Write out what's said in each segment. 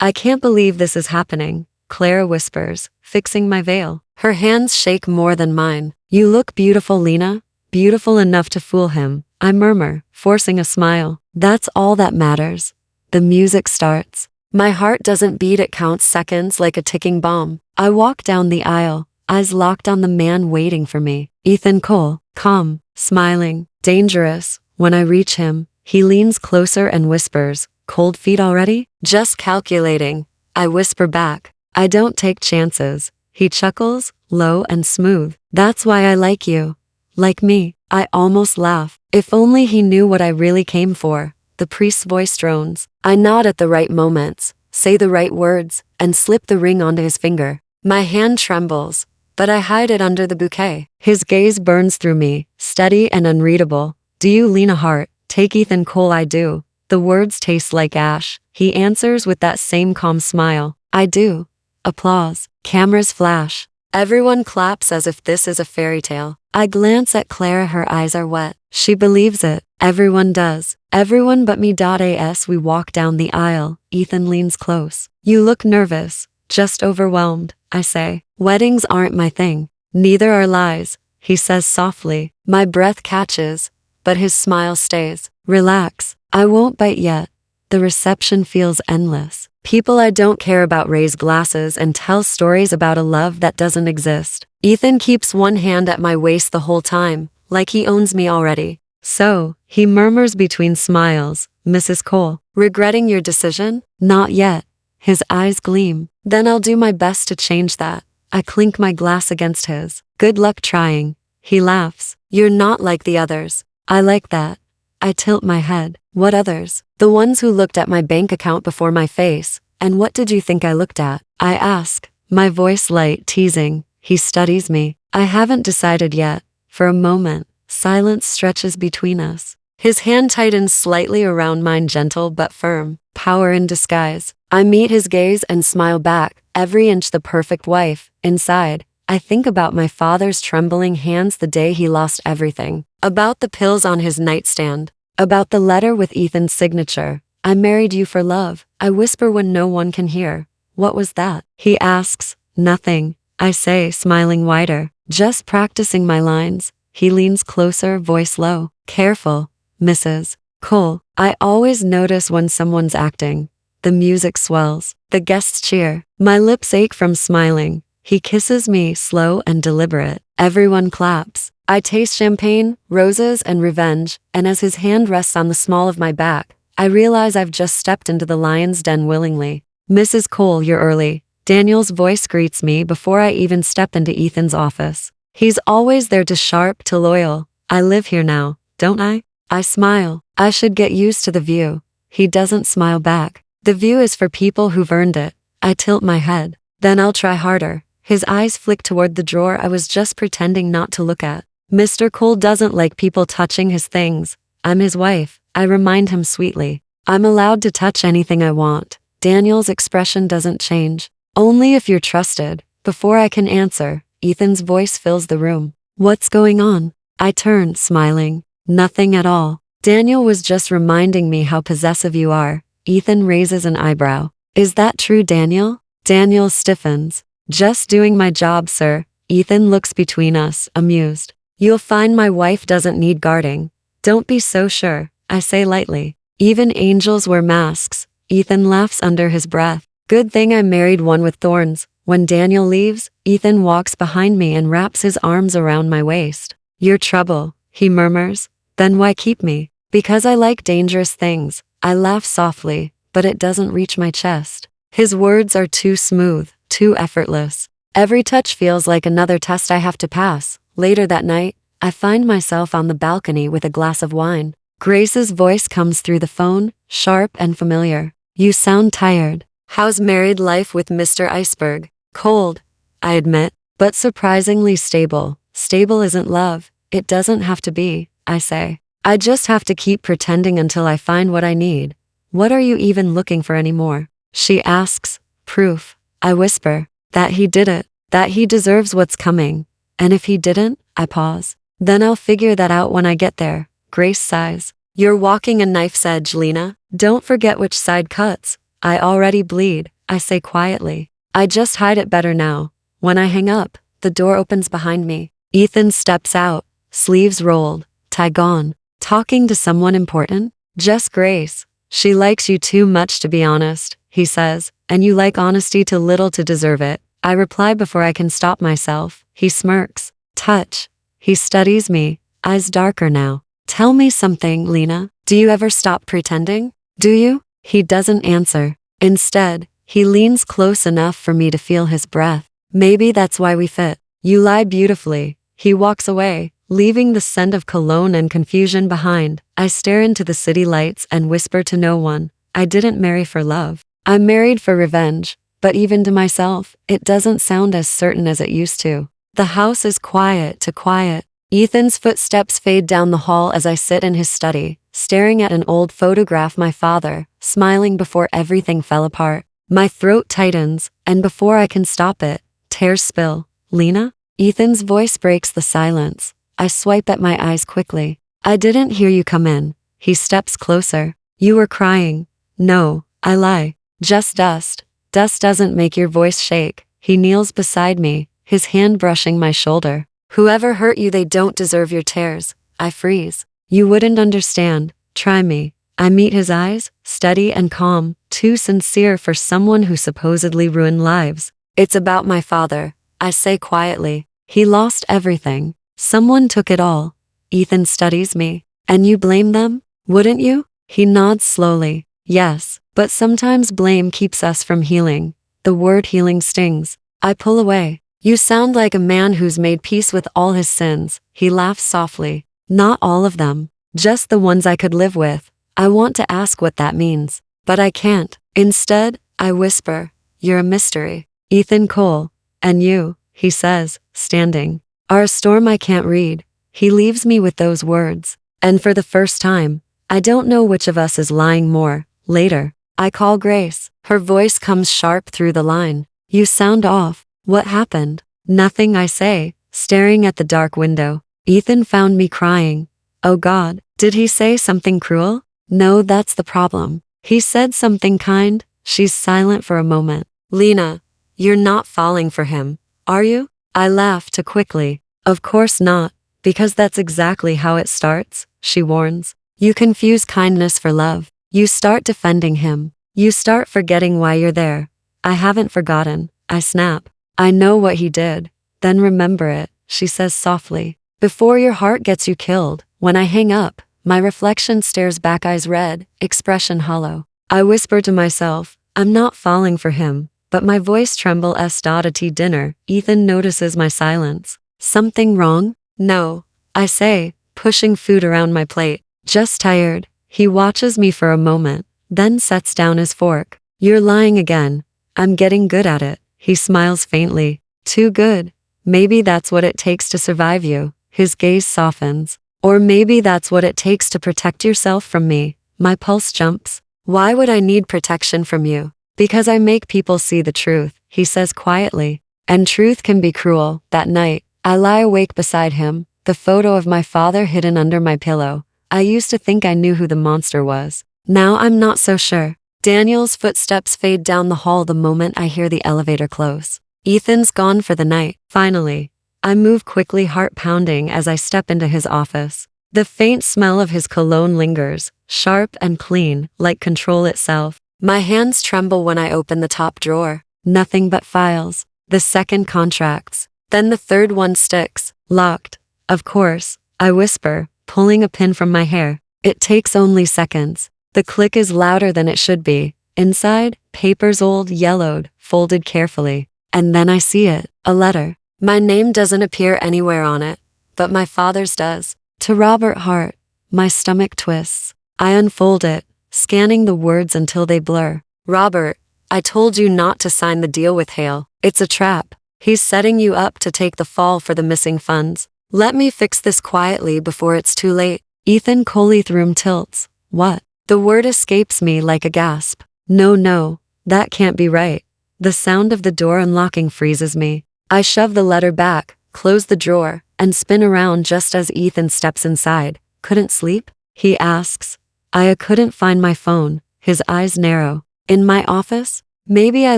I can't believe this is happening, Clara whispers, fixing my veil. Her hands shake more than mine. You look beautiful, Lena. Beautiful enough to fool him, I murmur, forcing a smile. That's all that matters. The music starts. My heart doesn't beat, it counts seconds like a ticking bomb. I walk down the aisle, eyes locked on the man waiting for me. Ethan Cole, calm, smiling, dangerous. When I reach him, he leans closer and whispers, cold feet already? Just calculating. I whisper back. I don't take chances. He chuckles, low and smooth. That's why I like you. Like me. I almost laugh. If only he knew what I really came for. The priest's voice drones. I nod at the right moments, say the right words, and slip the ring onto his finger. My hand trembles, but I hide it under the bouquet. His gaze burns through me, steady and unreadable. Do you, Lena Hart? Take Ethan Cole, I do. The words taste like ash. He answers with that same calm smile. I do. Applause. Cameras flash. Everyone claps as if this is a fairy tale. I glance at Clara, her eyes are wet. She believes it. Everyone does. Everyone but me. As we walk down the aisle, Ethan leans close. You look nervous. Just overwhelmed, I say. Weddings aren't my thing. Neither are lies, he says softly. My breath catches, but his smile stays. Relax. I won't bite yet. The reception feels endless. People I don't care about raise glasses and tell stories about a love that doesn't exist. Ethan keeps one hand at my waist the whole time, like he owns me already. So, he murmurs between smiles, Mrs. Cole, regretting your decision? Not yet. His eyes gleam. Then I'll do my best to change that. I clink my glass against his. Good luck trying. He laughs. You're not like the others. I like that. I tilt my head. What others? The ones who looked at my bank account before my face. And what did you think I looked at? I ask, my voice light, teasing. He studies me. I haven't decided yet. For a moment, silence stretches between us. His hand tightens slightly around mine, gentle but firm. Power in disguise. I meet his gaze and smile back, every inch the perfect wife. Inside, I think about my father's trembling hands the day he lost everything. About the pills on his nightstand. About the letter with Ethan's signature. I married you for love. I whisper when no one can hear. What was that? He asks. Nothing. I say, smiling wider. Just practicing my lines. He leans closer, voice low. Careful, Mrs. Cole. I always notice when someone's acting. The music swells. The guests cheer. My lips ache from smiling. He kisses me, slow and deliberate. Everyone claps. I taste champagne, roses, and revenge, and as his hand rests on the small of my back, I realize I've just stepped into the lion's den willingly. Mrs. Cole, you're early. Daniel's voice greets me before I even step into Ethan's office. He's always there, to sharp to loyal. I live here now, don't I? I smile. I should get used to the view. He doesn't smile back. The view is for people who've earned it. I tilt my head. Then I'll try harder. His eyes flick toward the drawer I was just pretending not to look at. Mr. Cole doesn't like people touching his things. I'm his wife, I remind him sweetly. I'm allowed to touch anything I want. Daniel's expression doesn't change. Only if you're trusted. Before I can answer, Ethan's voice fills the room. What's going on? I turn, smiling. Nothing at all. Daniel was just reminding me how possessive you are. Ethan raises an eyebrow. Is that true, Daniel? Daniel stiffens. Just doing my job, sir. Ethan looks between us, amused. You'll find my wife doesn't need guarding. Don't be so sure, I say lightly. Even angels wear masks. Ethan laughs under his breath. Good thing I married one with thorns. When Daniel leaves, Ethan walks behind me and wraps his arms around my waist. You're trouble, he murmurs. Then why keep me? Because I like dangerous things. I laugh softly, but it doesn't reach my chest. His words are too smooth, too effortless. Every touch feels like another test I have to pass. Later that night, I find myself on the balcony with a glass of wine. Grace's voice comes through the phone, sharp and familiar. You sound tired. How's married life with Mr. Iceberg? Cold, I admit, but surprisingly stable. Stable isn't love. It doesn't have to be, I say. I just have to keep pretending until I find what I need. What are you even looking for anymore? She asks. Proof. I whisper. That he did it. That he deserves what's coming. And if he didn't, I pause. Then I'll figure that out when I get there. Grace sighs. You're walking a knife's edge, Lena. Don't forget which side cuts. I already bleed, I say quietly. I just hide it better now. When I hang up, the door opens behind me. Ethan steps out, sleeves rolled, tie gone. Talking to someone important? Just Grace. She likes you too much to be honest, he says, and you like honesty too little to deserve it. I reply before I can stop myself. He smirks. Touch. He studies me, eyes darker now. Tell me something, Lena. Do you ever stop pretending? Do you? He doesn't answer. Instead, he leans close enough for me to feel his breath. Maybe that's why we fit. You lie beautifully. He walks away, leaving the scent of cologne and confusion behind. I stare into the city lights and whisper to no one. I didn't marry for love. I married for revenge. But even to myself, it doesn't sound as certain as it used to. The house is quiet to quiet. Ethan's footsteps fade down the hall as I sit in his study, staring at an old photograph of my father, smiling before everything fell apart. My throat tightens, and before I can stop it, tears spill. Lena? Ethan's voice breaks the silence. I swipe at my eyes quickly. I didn't hear you come in. He steps closer. You were crying. No, I lie. Just dust. Dust doesn't make your voice shake. He kneels beside me, his hand brushing my shoulder. Whoever hurt you, they don't deserve your tears. I freeze. You wouldn't understand. Try me. I meet his eyes, steady and calm, too sincere for someone who supposedly ruined lives. It's about my father, I say quietly. He lost everything. Someone took it all. Ethan studies me. And you blame them? Wouldn't you? He nods slowly. Yes, but sometimes blame keeps us from healing. The word healing stings. I pull away. You sound like a man who's made peace with all his sins. He laughs softly. Not all of them. Just the ones I could live with. I want to ask what that means, but I can't. Instead, I whisper, you're a mystery. Ethan Cole. And you, he says, standing, are a storm I can't read. He leaves me with those words. And for the first time, I don't know which of us is lying more. Later, I call Grace. Her voice comes sharp through the line. You sound off. What happened? Nothing, I say, staring at the dark window. Ethan found me crying. Oh God, did he say something cruel? No, that's the problem. He said something kind. She's silent for a moment. Lena, you're not falling for him, are you? I laugh too quickly. Of course not, because that's exactly how it starts, she warns. You confuse kindness for love. You start defending him. You start forgetting why you're there. I haven't forgotten, I snap. I know what he did. Then remember it, she says softly. Before your heart gets you killed. When I hang up, my reflection stares back, eyes red, expression hollow. I whisper to myself, I'm not falling for him, but my voice trembles. At dinner, Ethan notices my silence. Something wrong? No, I say, pushing food around my plate. Just tired. He watches me for a moment, then sets down his fork. You're lying again. I'm getting good at it. He smiles faintly. Too good. Maybe that's what it takes to survive you. His gaze softens. Or maybe that's what it takes to protect yourself from me. My pulse jumps. Why would I need protection from you? Because I make people see the truth, he says quietly. And truth can be cruel. That night, I lie awake beside him, the photo of my father hidden under my pillow. I used to think I knew who the monster was. Now I'm not so sure. Daniel's footsteps fade down the hall the moment I hear the elevator close. Ethan's gone for the night. Finally, I move quickly, heart pounding as I step into his office. The faint smell of his cologne lingers, sharp and clean, like control itself. My hands tremble when I open the top drawer. Nothing but files. The second contracts. Then the third one sticks. Locked. Of course, I whisper, pulling a pin from my hair. It takes only seconds. The click is louder than it should be. Inside, papers old, yellowed, folded carefully. And then I see it. A letter. My name doesn't appear anywhere on it, but my father's does. To Robert Hart. My stomach twists. I unfold it, scanning the words until they blur. Robert, I told you not to sign the deal with Hale. It's a trap. He's setting you up to take the fall for the missing funds. Let me fix this quietly before it's too late. Ethan Coley's room tilts. What? The word escapes me like a gasp. No, that can't be right. The sound of the door unlocking freezes me. I shove the letter back, close the drawer, and spin around just as Ethan steps inside. Couldn't sleep? He asks. I couldn't find my phone. His eyes narrow. In my office? Maybe I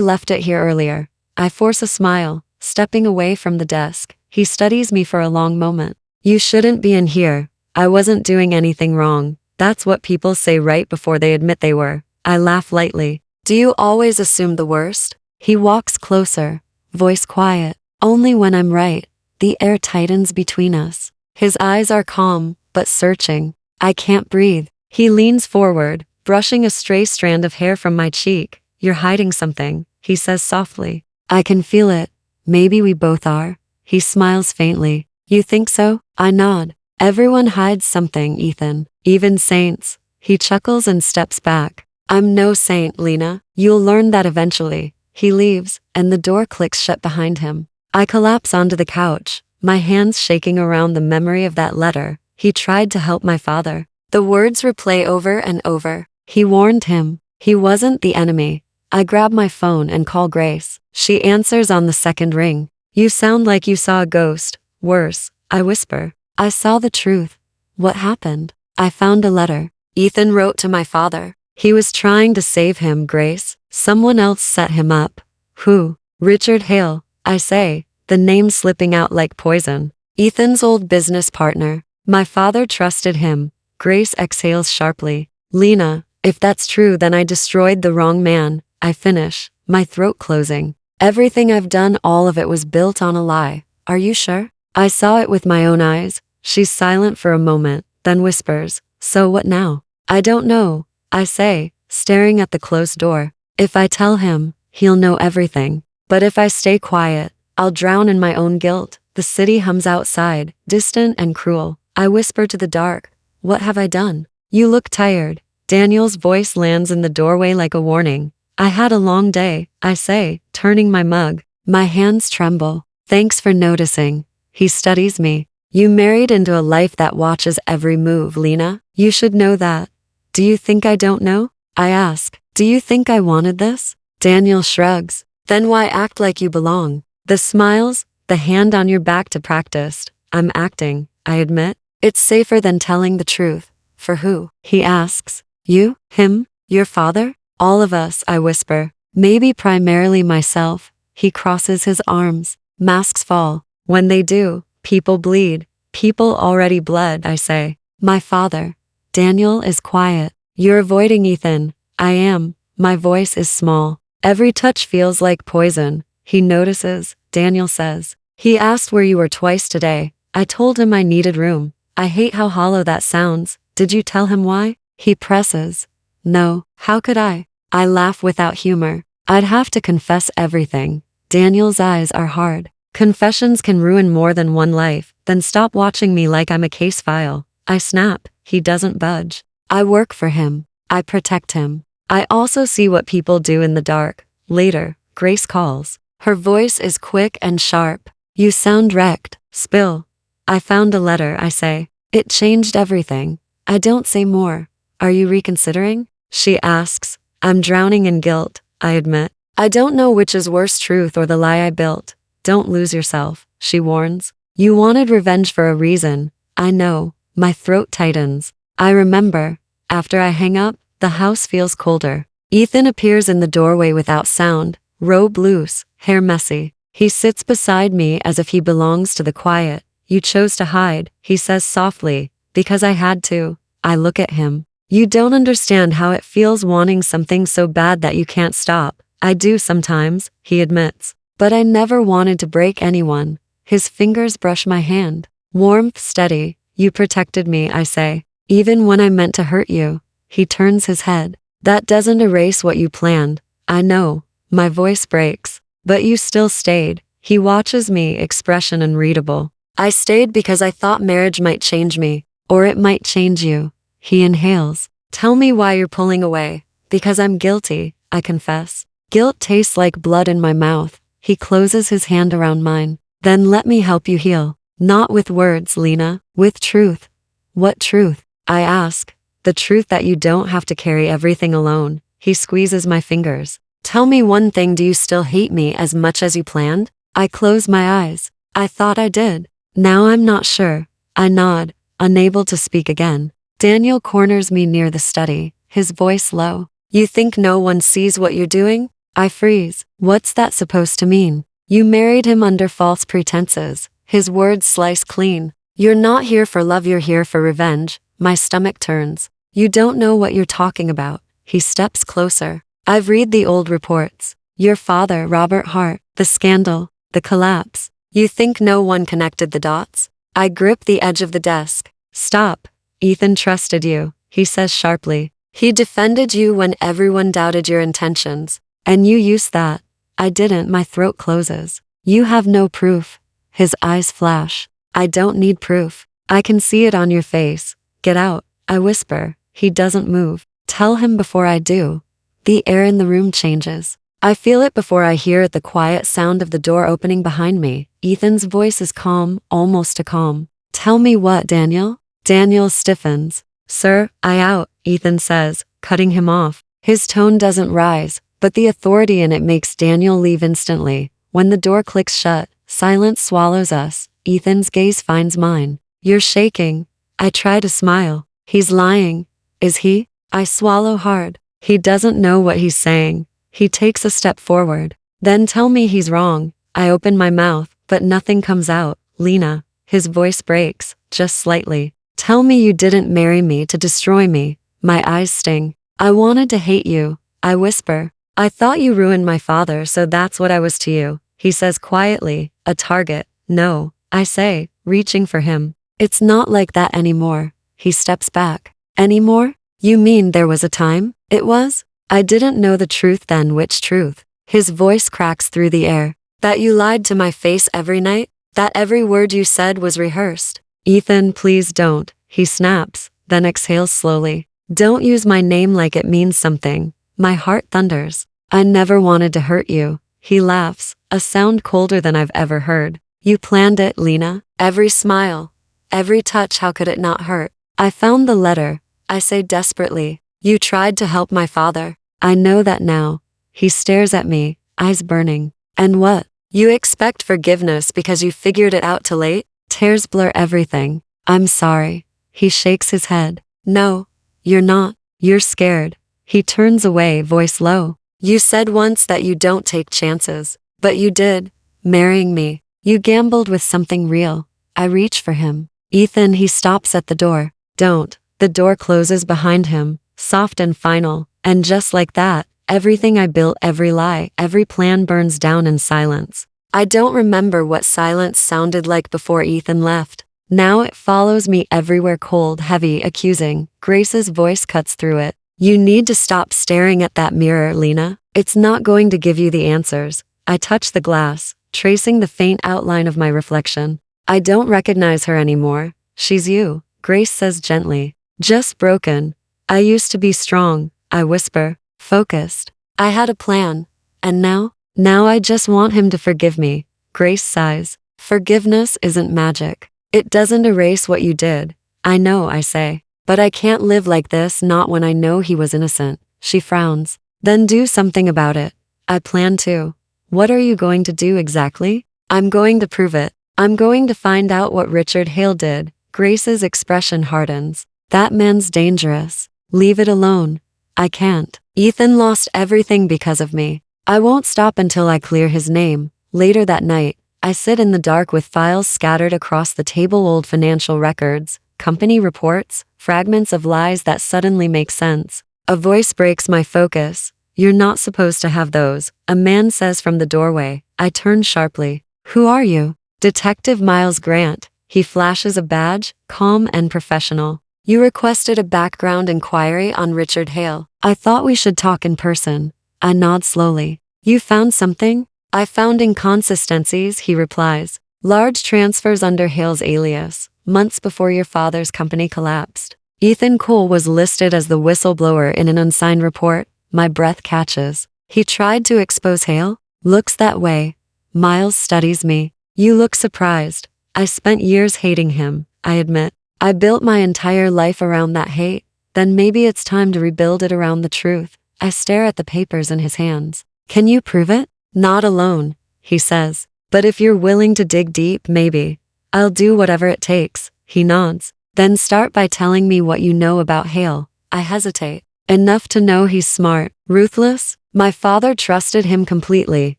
left it here earlier. I force a smile, stepping away from the desk. He studies me for a long moment. You shouldn't be in here. I wasn't doing anything wrong. That's what people say right before they admit they were. I laugh lightly. Do you always assume the worst? He walks closer, voice quiet. Only when I'm right. The air tightens between us. His eyes are calm, but searching. I can't breathe. He leans forward, brushing a stray strand of hair from my cheek. You're hiding something, he says softly. I can feel it. Maybe we both are. He smiles faintly. You think so? I nod. Everyone hides something, Ethan. Even saints. He chuckles and steps back. I'm no saint, Lena. You'll learn that eventually. He leaves, and the door clicks shut behind him. I collapse onto the couch, my hands shaking around the memory of that letter. He tried to help my father. The words replay over and over. He warned him. He wasn't the enemy. I grab my phone and call Grace. She answers on the second ring. You sound like you saw a ghost. Worse, I whisper. I saw the truth. What happened? I found a letter. Ethan wrote to my father. He was trying to save him, Grace. Someone else set him up. Who? Richard Hale, I say, the name slipping out like poison. Ethan's old business partner. My father trusted him. Grace exhales sharply. Lena, if that's true, then I destroyed the wrong man. I finish, my throat closing. Everything I've done, all of it was built on a lie. Are you sure? I saw it with my own eyes. She's silent for a moment, then whispers, so what now? I don't know, I say, staring at the closed door. If I tell him, he'll know everything. But if I stay quiet, I'll drown in my own guilt. The city hums outside, distant and cruel. I whisper to the dark, what have I done? You look tired. Daniel's voice lands in the doorway like a warning. I had a long day, I say, turning my mug. My hands tremble. Thanks for noticing. He studies me. You married into a life that watches every move, Lena. You should know that. Do you think I don't know? I ask. Do you think I wanted this? Daniel shrugs. Then why act like you belong? The smiles, the hand on your back to practice. I'm acting, I admit. It's safer than telling the truth. For who? He asks. You? Him? Your father? All of us, I whisper. Maybe primarily myself. He crosses his arms. Masks fall. When they do, people bleed. People already bled, I say. My father. Daniel is quiet. You're avoiding Ethan. I am. My voice is small. Every touch feels like poison. He notices, Daniel says. He asked where you were twice today. I told him I needed room. I hate how hollow that sounds. Did you tell him why? He presses. No, how could I? I laugh without humor. I'd have to confess everything. Daniel's eyes are hard. Confessions can ruin more than one life. Then stop watching me like I'm a case file. I snap. He doesn't budge. I work for him. I protect him. I also see what people do in the dark. Later, Grace calls. Her voice is quick and sharp. You sound wrecked. Spill. I found a letter, I say. It changed everything. I don't say more. Are you reconsidering? She asks. I'm drowning in guilt, I admit. I don't know which is worse, truth or the lie I built. Don't lose yourself, she warns. You wanted revenge for a reason. I know. My throat tightens. I remember. After I hang up, the house feels colder. Ethan appears in the doorway without sound, robe loose, hair messy. He sits beside me as if he belongs to the quiet. You chose to hide, he says softly. Because I had to. I look at him. You don't understand how it feels wanting something so bad that you can't stop. I do sometimes, he admits. But I never wanted to break anyone. His fingers brush my hand. Warmth, steady. You protected me, I say. Even when I meant to hurt you. He turns his head. That doesn't erase what you planned. I know. My voice breaks. But you still stayed. He watches me, expression unreadable. I stayed because I thought marriage might change me. Or it might change you. He inhales. Tell me why you're pulling away. Because I'm guilty, I confess. Guilt tastes like blood in my mouth. He closes his hand around mine. Then let me help you heal. Not with words, Lena. With truth. What truth? I ask. The truth that you don't have to carry everything alone. He squeezes my fingers. Tell me one thing, do you still hate me as much as you planned? I close my eyes. I thought I did. Now I'm not sure. I nod, unable to speak again. Daniel corners me near the study, his voice low. You think no one sees what you're doing? I freeze. What's that supposed to mean? You married him under false pretenses. His words slice clean. You're not here for love, you're here for revenge. My stomach turns. You don't know what you're talking about. He steps closer. I've read the old reports. Your father, Robert Hart, the scandal, the collapse. You think no one connected the dots? I grip the edge of the desk. Stop. Ethan trusted you, he says sharply. He defended you when everyone doubted your intentions. And you used that. I didn't. My throat closes. You have no proof. His eyes flash. I don't need proof. I can see it on your face. Get out. I whisper. He doesn't move. Tell him before I do. The air in the room changes. I feel it before I hear it, the quiet sound of the door opening behind me. Ethan's voice is calm, almost a calm. Tell me what, Daniel? Daniel stiffens. Sir, I out, Ethan says, cutting him off. His tone doesn't rise, but the authority in it makes Daniel leave instantly. When the door clicks shut, silence swallows us. Ethan's gaze finds mine. You're shaking. I try to smile. He's lying. Is he? I swallow hard. He doesn't know what he's saying. He takes a step forward. Then tell me he's wrong. I open my mouth, but nothing comes out. Lena. His voice breaks, just slightly. Tell me you didn't marry me to destroy me. My eyes sting. I wanted to hate you. I whisper. I thought you ruined my father, so that's what I was to you. He says quietly, a target. No, I say, reaching for him. It's not like that anymore. He steps back. Anymore? You mean there was a time? It was? I didn't know the truth then. Which truth? His voice cracks through the air. That you lied to my face every night? That every word you said was rehearsed? Ethan, please don't. He snaps, then exhales slowly. Don't use my name like it means something. My heart thunders. I never wanted to hurt you. He laughs, a sound colder than I've ever heard. You planned it, Lena. Every smile, every touch, how could it not hurt? I found the letter. I say desperately. You tried to help my father. I know that now. He stares at me, eyes burning. And what? You expect forgiveness because you figured it out too late? Tears blur everything. I'm sorry. He shakes his head. No, you're not. You're scared. He turns away, voice low. You said once that you don't take chances. But you did. Marrying me. You gambled with something real. I reach for him. Ethan, he stops at the door. Don't. The door closes behind him, soft and final. And just like that, everything I built, every lie, every plan burns down in silence. I don't remember what silence sounded like before Ethan left. Now it follows me everywhere, cold, heavy, accusing. Grace's voice cuts through it. You need to stop staring at that mirror, Lena. It's not going to give you the answers. I touch the glass, tracing the faint outline of my reflection. I don't recognize her anymore. She's you, Grace says gently. Just broken. I used to be strong, I whisper, focused. I had a plan. And now I just want him to forgive me. Grace sighs. Forgiveness isn't magic. It doesn't erase what you did. I know, I say. But I can't live like this, not when I know he was innocent. She frowns. Then do something about it. I plan to. What are you going to do exactly? I'm going to prove it. I'm going to find out what Richard Hale did. Grace's expression hardens. That man's dangerous. Leave it alone. I can't. Ethan lost everything because of me. I won't stop until I clear his name. Later that night, I sit in the dark with files scattered across the table, old financial records, company reports, fragments of lies that suddenly make sense. A voice breaks my focus. You're not supposed to have those, a man says from the doorway. I turn sharply. Who are you? Detective Miles Grant. He flashes a badge, calm and professional. You requested a background inquiry on Richard Hale. I thought we should talk in person. I nod slowly. You found something? I found inconsistencies, he replies. Large transfers under Hale's alias, months before your father's company collapsed. Ethan Cole was listed as the whistleblower in an unsigned report. My breath catches. He tried to expose Hale? Looks that way. Miles studies me. You look surprised. I spent years hating him, I admit. I built my entire life around that hate. Then maybe it's time to rebuild it around the truth. I stare at the papers in his hands. Can you prove it? Not alone, he says. But if you're willing to dig deep, maybe. I'll do whatever it takes, he nods. Then start by telling me what you know about Hale. I hesitate. Enough to know he's smart, ruthless. My father trusted him completely.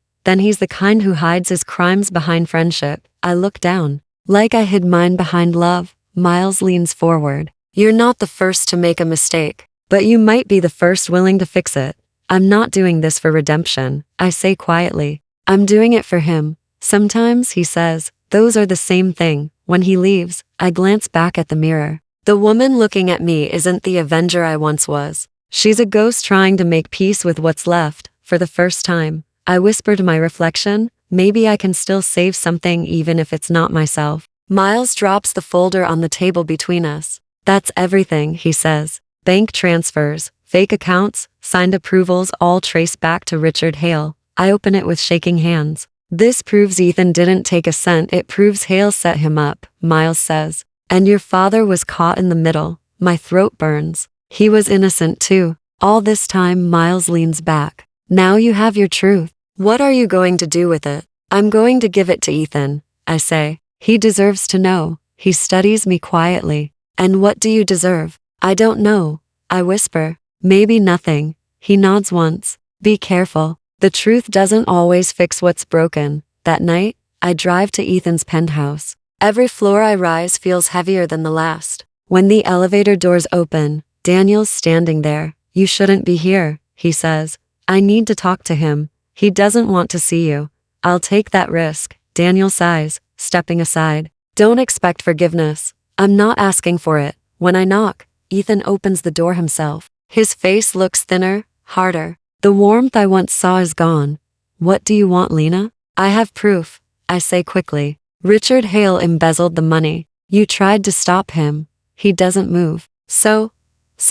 Then he's the kind who hides his crimes behind friendship. I look down. Like I hid mine behind love. Miles leans forward. You're not the first to make a mistake, but you might be the first willing to fix it. I'm not doing this for redemption, I say quietly. I'm doing it for him. Sometimes, he says, those are the same thing. When he leaves, I glance back at the mirror. The woman looking at me isn't the avenger I once was. She's a ghost trying to make peace with what's left. For the first time, I whisper to my reflection, maybe I can still save something even if it's not myself. Miles drops the folder on the table between us. That's everything, he says. Bank transfers, fake accounts, signed approvals all trace back to Richard Hale. I open it with shaking hands. This proves Ethan didn't take a cent. It proves Hale set him up, Miles says. And your father was caught in the middle. My throat burns. He was innocent too. All this time, Miles leans back. Now you have your truth. What are you going to do with it? I'm going to give it to Ethan, I say. He deserves to know. He studies me quietly. And what do you deserve? I don't know, I whisper. Maybe nothing. He nods once. Be careful. The truth doesn't always fix what's broken. That night, I drive to Ethan's penthouse. Every floor I rise feels heavier than the last. When the elevator doors open, Daniel's standing there. You shouldn't be here, he says. I need to talk to him. He doesn't want to see you. I'll take that risk, Daniel sighs, stepping aside. Don't expect forgiveness. I'm not asking for it. When I knock, Ethan opens the door himself. His face looks thinner, harder. The warmth I once saw is gone. What do you want, Lena? I have proof, I say quickly. Richard Hale embezzled the money. You tried to stop him. He doesn't move. So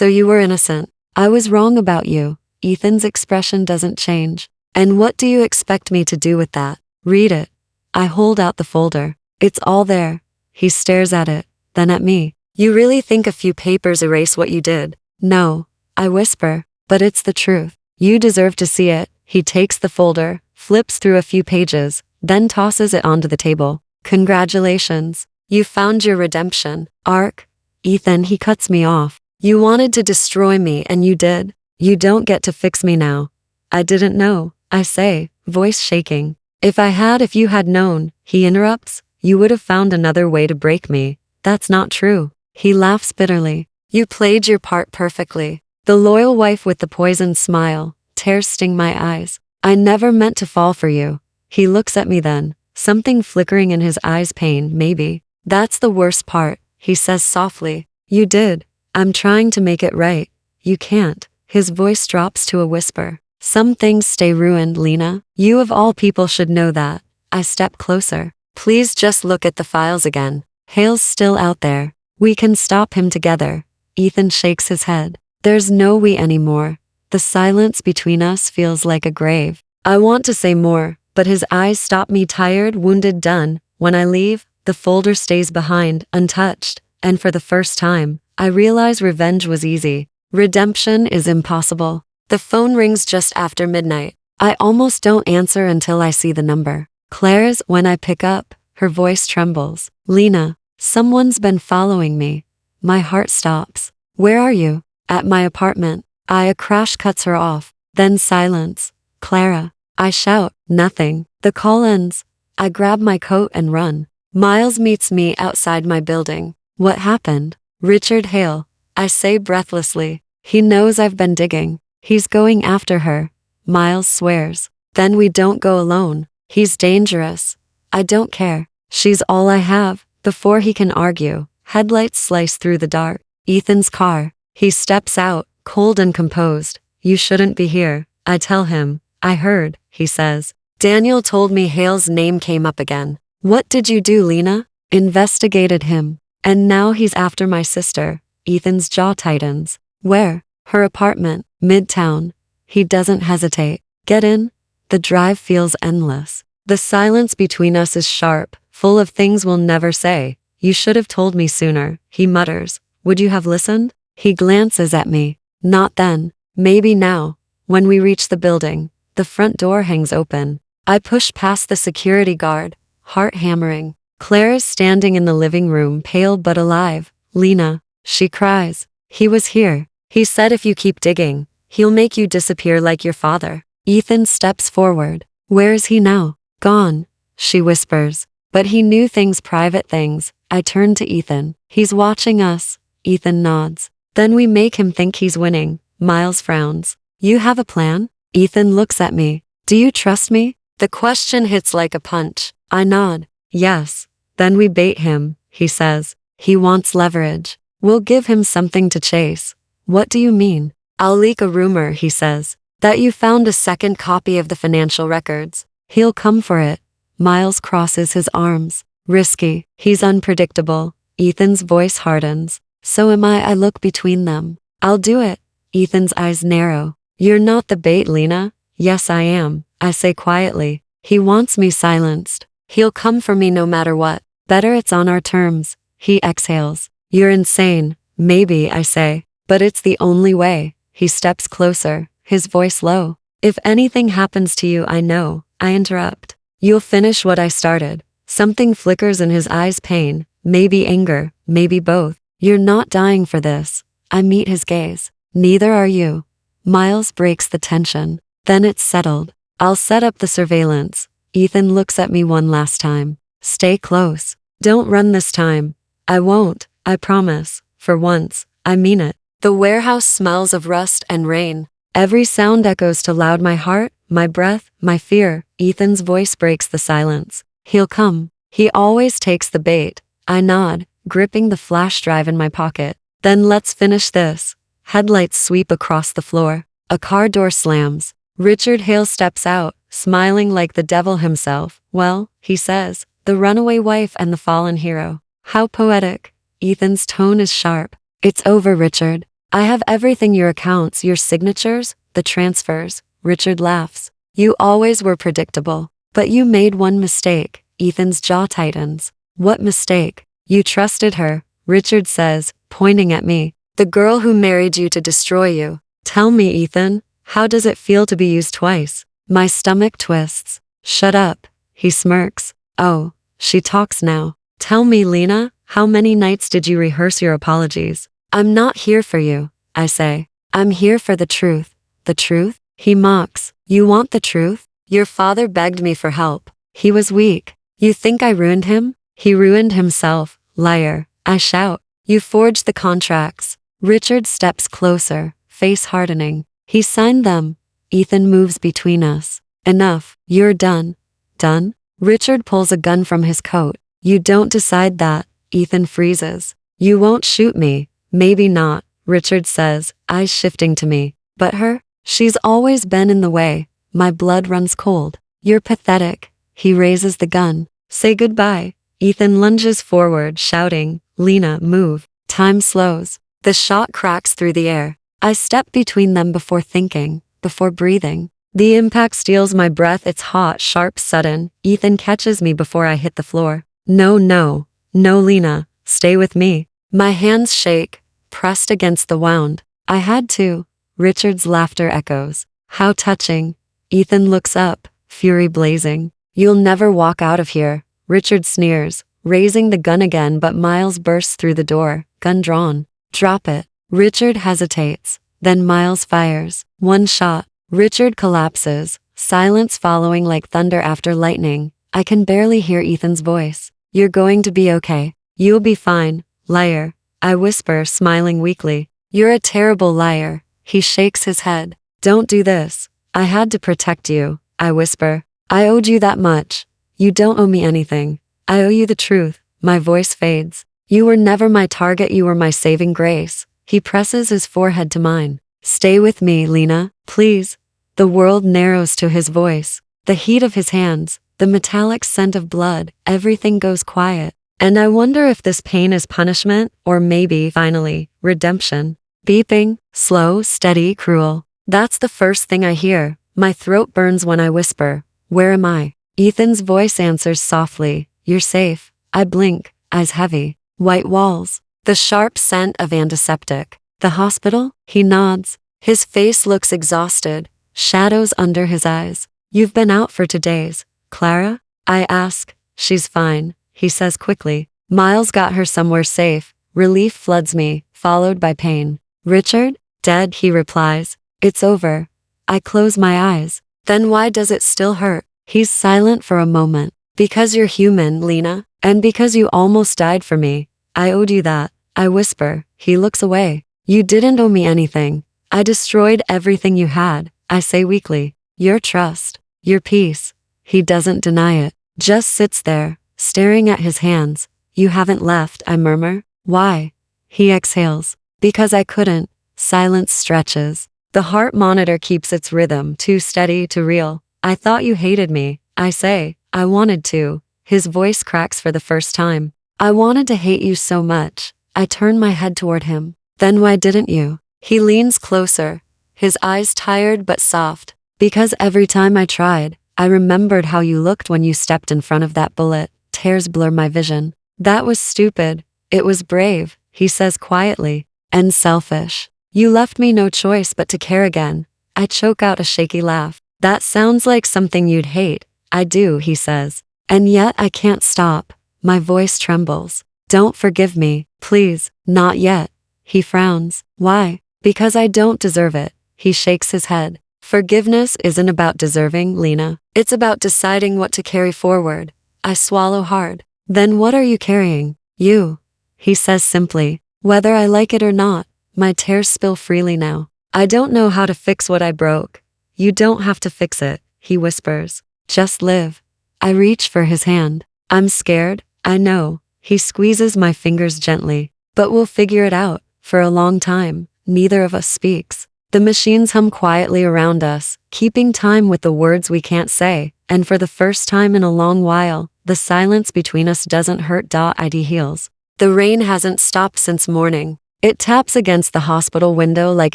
you were innocent. I was wrong about you. Ethan's expression doesn't change. And what do you expect me to do with that? Read it. I hold out the folder. It's all there. He stares at it, then at me. You really think a few papers erase what you did? No, I whisper, but it's the truth. You deserve to see it. He takes the folder, flips through a few pages, then tosses it onto the table. Congratulations. You found your redemption arc. Ethan, he cuts me off. You wanted to destroy me and you did. You don't get to fix me now. I didn't know, I say, voice shaking. If you had known, he interrupts, you would have found another way to break me. That's not true. He laughs bitterly. You played your part perfectly. The loyal wife with the poisoned smile. Tears sting my eyes. I never meant to fall for you. He looks at me then. Something flickering in his eyes, pain, maybe. That's the worst part, he says softly. You did. I'm trying to make it right. You can't. His voice drops to a whisper. Some things stay ruined, Lena. You of all people should know that. I step closer. Please just look at the files again. Hale's still out there. We can stop him together. Ethan shakes his head. There's no we anymore. The silence between us feels like a grave. I want to say more, but his eyes stop me, tired, wounded, done. When I leave, the folder stays behind, untouched, and for the first time, I realize revenge was easy. Redemption is impossible. The phone rings just after midnight. I almost don't answer until I see the number. Claire's. When I pick up, her voice trembles. Lena, someone's been following me. My heart stops. Where are you? At my apartment. A crash cuts her off. Then silence. Clara. I shout. Nothing. The call ends. I grab my coat and run. Miles meets me outside my building. What happened? Richard Hale. I say breathlessly. He knows I've been digging. He's going after her. Miles swears. Then we don't go alone. He's dangerous. I don't care. She's all I have. Before he can argue, headlights slice through the dark. Ethan's car. He steps out, cold and composed. You shouldn't be here, I tell him. I heard, he says. Daniel told me Hale's name came up again. What did you do, Lena? Investigated him. And now he's after my sister. Ethan's jaw tightens. Where? Her apartment, Midtown. He doesn't hesitate. Get in. The drive feels endless. The silence between us is sharp, full of things we'll never say. You should have told me sooner, he mutters. Would you have listened? He glances at me. Not then. Maybe now. When we reach the building, the front door hangs open. I push past the security guard, heart hammering. Claire is standing in the living room, pale but alive. Lena, she cries. He was here. He said if you keep digging, he'll make you disappear like your father. Ethan steps forward. Where is he now? Gone, she whispers. But he knew things, private things. I turn to Ethan. He's watching us. Ethan nods. Then we make him think he's winning. Miles frowns. You have a plan? Ethan looks at me. Do you trust me? The question hits like a punch. I nod. Yes. Then we bait him, he says. He wants leverage. We'll give him something to chase. What do you mean? I'll leak a rumor, he says. That you found a second copy of the financial records. He'll come for it. Miles crosses his arms. Risky. He's unpredictable. Ethan's voice hardens. So am I. I look between them. I'll do it. Ethan's eyes narrow. You're not the bait, Lena. Yes, I am, I say quietly. He wants me silenced. He'll come for me no matter what. Better it's on our terms. He exhales. You're insane. Maybe, I say. But it's the only way. He steps closer, his voice low. If anything happens to you, I know. I interrupt. You'll finish what I started. Something flickers in his eyes, pain, maybe anger, maybe both. You're not dying for this. I meet his gaze. Neither are you. Miles breaks the tension. Then it's settled. I'll set up the surveillance. Ethan looks at me one last time. Stay close. Don't run this time. I won't, I promise. For once, I mean it. The warehouse smells of rust and rain. Every sound echoes to loud my heart, my breath, my fear. Ethan's voice breaks the silence. He'll come. He always takes the bait. I nod, gripping the flash drive in my pocket. Then let's finish this. Headlights sweep across the floor. A car door slams. Richard Hale steps out, smiling like the devil himself. Well, he says, the runaway wife and the fallen hero. How poetic. Ethan's tone is sharp. It's over, Richard. I have everything, your accounts, your signatures, the transfers. Richard laughs. You always were predictable. But you made one mistake. Ethan's jaw tightens. What mistake? You trusted her, Richard says, pointing at me. The girl who married you to destroy you. Tell me, Ethan, how does it feel to be used twice? My stomach twists. Shut up. He smirks. Oh, she talks now. Tell me, Lena, how many nights did you rehearse your apologies? I'm not here for you, I say. I'm here for the truth. The truth? He mocks. You want the truth? Your father begged me for help. He was weak. You think I ruined him? He ruined himself. Liar. I shout. You forged the contracts. Richard steps closer, face hardening. He signed them. Ethan moves between us. Enough. You're done. Done? Richard pulls a gun from his coat. You don't decide that. Ethan freezes. You won't shoot me. Maybe not, Richard says, eyes shifting to me. But her? She's always been in the way. My blood runs cold. You're pathetic. He raises the gun. Say goodbye. Ethan lunges forward, shouting, Lena, move. Time slows. The shot cracks through the air. I step between them before thinking, before breathing. The impact steals my breath. It's hot, sharp, sudden. Ethan catches me before I hit the floor. No, no, no, Lena, stay with me. My hands shake, pressed against the wound. I had to. Richard's laughter echoes. How touching. Ethan looks up, fury blazing. You'll never walk out of here. Richard sneers, raising the gun again, but Miles bursts through the door, gun drawn. Drop it. Richard hesitates. Then Miles fires. One shot. Richard collapses, silence following like thunder after lightning. I can barely hear Ethan's voice. You're going to be okay. You'll be fine, liar. I whisper, smiling weakly. You're a terrible liar. He shakes his head. Don't do this. I had to protect you, I whisper. I owed you that much. You don't owe me anything. I owe you the truth. My voice fades. You were never my target, you were my saving grace. He presses his forehead to mine. Stay with me, Lena, please. The world narrows to his voice. The heat of his hands, the metallic scent of blood, everything goes quiet. And I wonder if this pain is punishment, or maybe, finally, redemption. Beeping, slow, steady, cruel. That's the first thing I hear. My throat burns when I whisper, where am I? Ethan's voice answers softly, you're safe. I blink, eyes heavy. White walls. The sharp scent of antiseptic. The hospital? He nods. His face looks exhausted. Shadows under his eyes. You've been out for 2 days. Clara? I ask. She's fine, he says quickly. Miles got her somewhere safe. Relief floods me, followed by pain. Richard? Dead, he replies. It's over. I close my eyes. Then why does it still hurt? He's silent for a moment. Because you're human, Lena. And because you almost died for me. I owed you that. I whisper. He looks away. You didn't owe me anything. I destroyed everything you had, I say weakly. Your trust. Your peace. He doesn't deny it. Just sits there, staring at his hands. You haven't left, I murmur. Why? He exhales. Because I couldn't. Silence stretches. The heart monitor keeps its rhythm, too steady, too real. I thought you hated me, I say. I wanted to. His voice cracks for the first time. I wanted to hate you so much. I turn my head toward him. Then why didn't you? He leans closer, his eyes tired but soft. Because every time I tried, I remembered how you looked when you stepped in front of that bullet. Tears blur my vision. That was stupid. It was brave, he says quietly. And selfish. You left me no choice but to care again. I choke out a shaky laugh. That sounds like something you'd hate. I do, he says. And yet I can't stop. My voice trembles. Don't forgive me, please. Not yet. He frowns. Why? Because I don't deserve it. He shakes his head. Forgiveness isn't about deserving, Lena. It's about deciding what to carry forward. I swallow hard. Then what are you carrying? You. He says simply. Whether I like it or not, my tears spill freely now. I don't know how to fix what I broke. You don't have to fix it, he whispers. Just live. I reach for his hand. I'm scared, I know. He squeezes my fingers gently. But we'll figure it out. For a long time, neither of us speaks. The machines hum quietly around us, keeping time with the words we can't say. And for the first time in a long while, the silence between us doesn't hurt. It heals. The rain hasn't stopped since morning. It taps against the hospital window like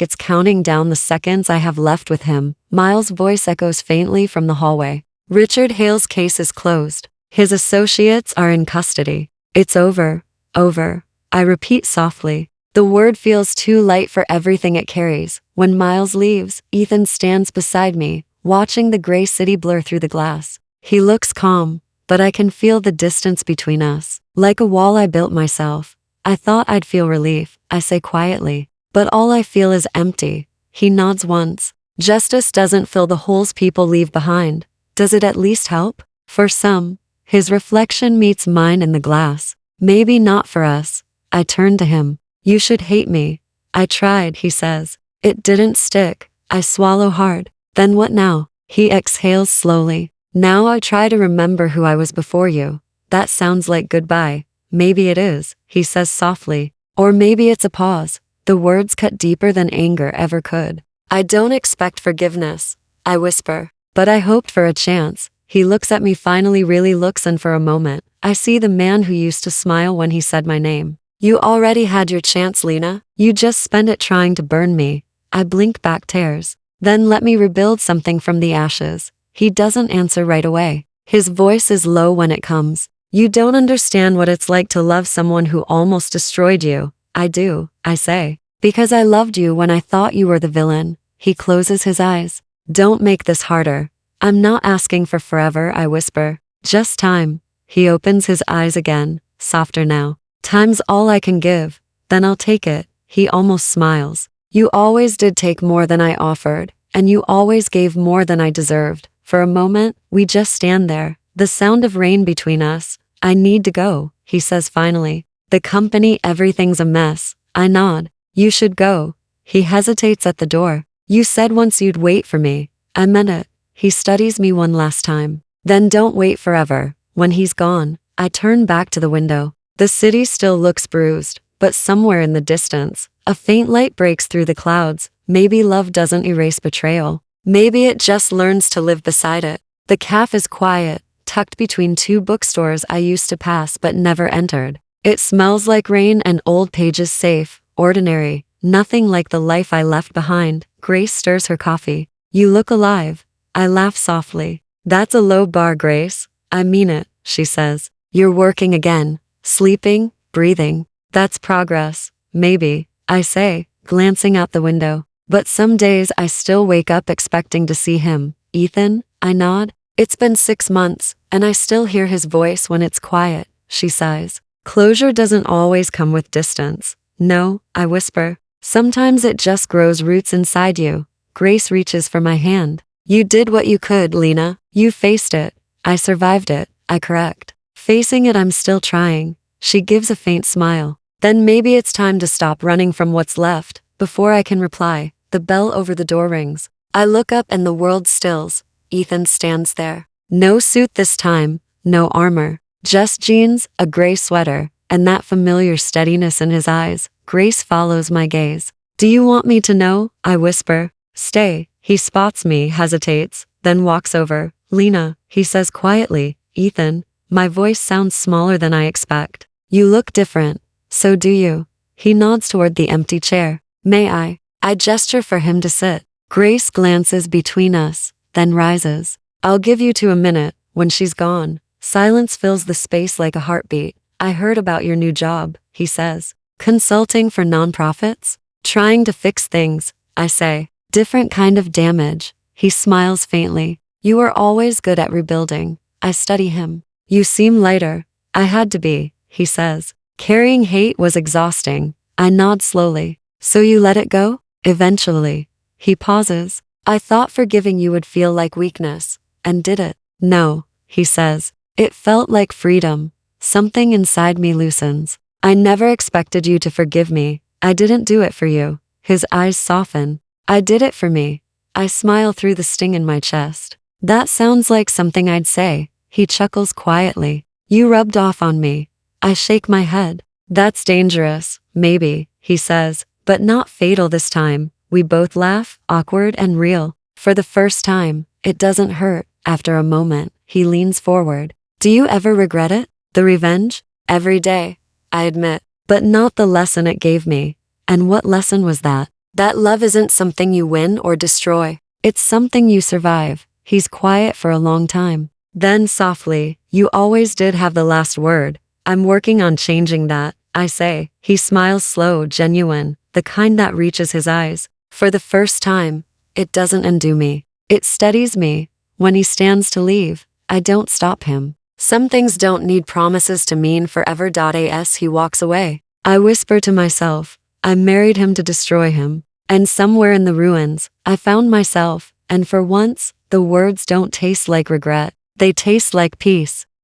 it's counting down the seconds I have left with him. Miles' voice echoes faintly from the hallway. Richard Hale's case is closed. His associates are in custody. It's over. Over. I repeat softly. The word feels too light for everything it carries. When Miles leaves, Ethan stands beside me, watching the gray city blur through the glass. He looks calm, but I can feel the distance between us. Like a wall I built myself. I thought I'd feel relief, I say quietly. But all I feel is empty. He nods once. Justice doesn't fill the holes people leave behind. Does it at least help? For some. His reflection meets mine in the glass. Maybe not for us. I turn to him. You should hate me. I tried, he says. It didn't stick. I swallow hard. Then what now? He exhales slowly. Now I try to remember who I was before you. That sounds like goodbye. Maybe it is, he says softly. Or maybe it's a pause. The words cut deeper than anger ever could. I don't expect forgiveness, I whisper. But I hoped for a chance. He looks at me finally, really looks, and for a moment, I see the man who used to smile when he said my name. You already had your chance, Lena. You just spent it trying to burn me. I blink back tears. Then let me rebuild something from the ashes. He doesn't answer right away. His voice is low when it comes. You don't understand what it's like to love someone who almost destroyed you. I do, I say. Because I loved you when I thought you were the villain. He closes his eyes. Don't make this harder. I'm not asking for forever, I whisper. Just time. He opens his eyes again, softer now. Time's all I can give. Then I'll take it. He almost smiles. You always did take more than I offered, and you always gave more than I deserved. For a moment, we just stand there, the sound of rain between us. I need to go, he says finally. The company, everything's a mess. I nod. You should go. He hesitates at the door. You said once you'd wait for me. I meant it. He studies me one last time. Then don't wait forever. When he's gone, I turn back to the window. The city still looks bruised, but somewhere in the distance, a faint light breaks through the clouds. Maybe love doesn't erase betrayal. Maybe it just learns to live beside it. The cafe is quiet, tucked between two bookstores I used to pass but never entered. It smells like rain and old pages, safe, ordinary, nothing like the life I left behind. Grace stirs her coffee. You look alive. I laugh softly. That's a low bar, Grace. I mean it, she says. You're working again. Sleeping, breathing. That's progress. Maybe, I say, glancing out the window. But some days I still wake up expecting to see him. Ethan, I nod. It's been 6 months, and I still hear his voice when it's quiet, she sighs. Closure doesn't always come with distance. No, I whisper. Sometimes it just grows roots inside you. Grace reaches for my hand. You did what you could, Lena. You faced it. I survived it. I correct. Facing it, I'm still trying. She gives a faint smile. Then maybe it's time to stop running from what's left. Before I can reply, the bell over the door rings. I look up and the world stills. Ethan stands there. No suit this time, no armor. Just jeans, a gray sweater, and that familiar steadiness in his eyes. Grace follows my gaze. Do you want me to know? I whisper. Stay. He spots me, hesitates, then walks over. Lena, he says quietly. Ethan. My voice sounds smaller than I expect. You look different. So do you. He nods toward the empty chair. May I? I gesture for him to sit. Grace glances between us, then rises. I'll give you 2 minutes. When she's gone, silence fills the space like a heartbeat. I heard about your new job, he says. Consulting for nonprofits? Trying to fix things, I say. Different kind of damage. He smiles faintly. You are always good at rebuilding. I study him. You seem lighter. I had to be, he says. Carrying hate was exhausting. I nod slowly. So you let it go? Eventually. He pauses. I thought forgiving you would feel like weakness. And did it? No, he says. It felt like freedom. Something inside me loosens. I never expected you to forgive me. I didn't do it for you. His eyes soften. I did it for me. I smile through the sting in my chest. That sounds like something I'd say. He chuckles quietly. You rubbed off on me. I shake my head. That's dangerous, maybe, he says, but not fatal this time. We both laugh, awkward and real. For the first time, it doesn't hurt. After a moment, he leans forward. Do you ever regret it? The revenge? Every day, I admit, but not the lesson it gave me. And what lesson was that? That love isn't something you win or destroy. It's something you survive. He's quiet for a long time. Then softly, you always did have the last word. I'm working on changing that, I say. He smiles slow, genuine, the kind that reaches his eyes. For the first time, it doesn't undo me. It steadies me. When he stands to leave, I don't stop him. Some things don't need promises to mean forever. As he walks away, I whisper to myself, I married him to destroy him. And somewhere in the ruins, I found myself, and for once, the words don't taste like regret. They taste like peace.